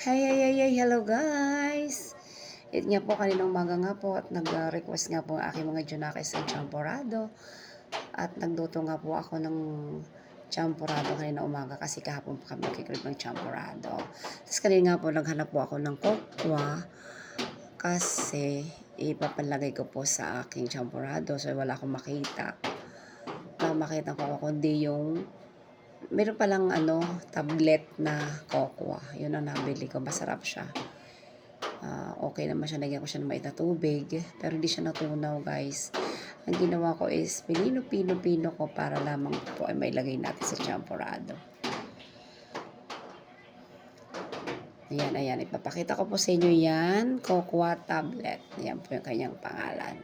Hello guys! It nga po kaninang umaga nga po at nag-request nga po ang aking mga junakis ng champorado at nagluto nga po ako ng champorado kaninang umaga kasi kahapon pa kami nakikrib ng champorado. Tapos kanina nga po naghanap po ako ng kokwa kasi ipapalagay ko po sa aking champorado so wala akong makita. Makita ko kundi yung meron palang tablet na kokwa. Yun ang nabili ko. Masarap siya. Okay naman siya. Nagyan ko siya ng mait na tubig. Pero hindi siya natunaw, guys. Ang ginawa ko is pinino ko para lamang po ay mailagay natin sa champorado. Ayan. Ipapakita ko po sa inyo yan. Kokwa tablet. Yan po yung kanyang pangalan.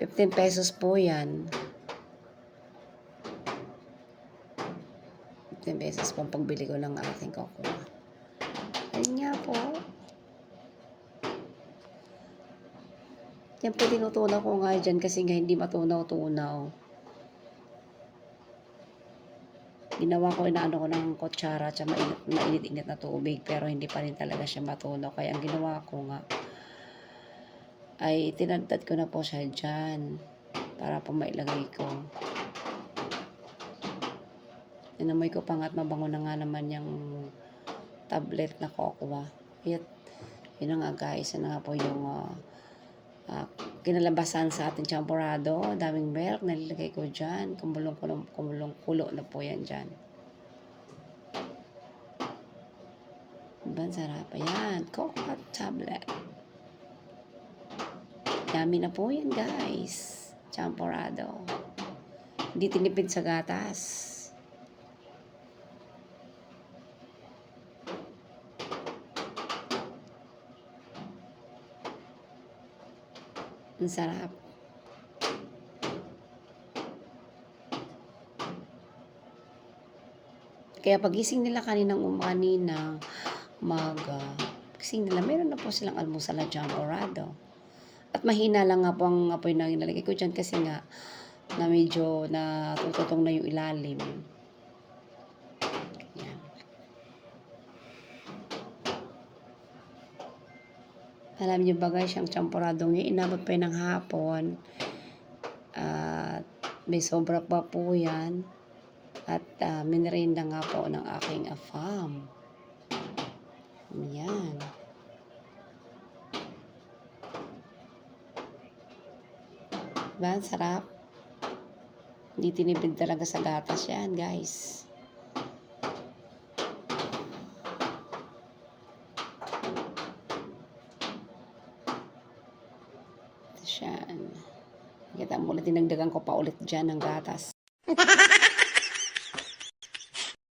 15 pesos po yan. 15 pesos po ang pagbili ko ng aking kokwa. Ayun nga po. Yan po tinutunaw ko nga dyan kasi nga hindi matunaw-tunaw. Ginawa ko, inaano ko ng kutsara at mainit-init na tubig pero hindi pa rin talaga siya matunaw. Kaya ang ginawa ko nga ay tinadtad ko na po siya dyan para po mailagay ko. Inamoy ko pa nga at mabango na nga naman yung tablet na kokwa. Yun na nga guys, yun na nga po yung kinalabasan sa ating champorado. Daming milk, nalilagay ko dyan. Kumulong-kulo na po yan dyan. Diba, sarap. Ayan, kokwa tablet. Yummy na po yan guys. Champorado. Hindi tinipid sa gatas. Ang sarap. Kaya pagising nila kaninang pagising nila, meron na po silang almusal na champorado. At mahina lang nga po ang apoy na inalagay ko dyan kasi nga na medyo natututong na yung ilalim. Yan. Alam niyo ba guys, yung champoradong yun, inabot pa yun ng hapon. At may sobra pa po yan. At minrenda nga po ng aking afam. Ayan. Diba? Sarap. Hindi tinipid talaga sa gatas yan, guys. Yan. Kita mo ulit, dinagdagan ko pa ulit dyan ng gatas.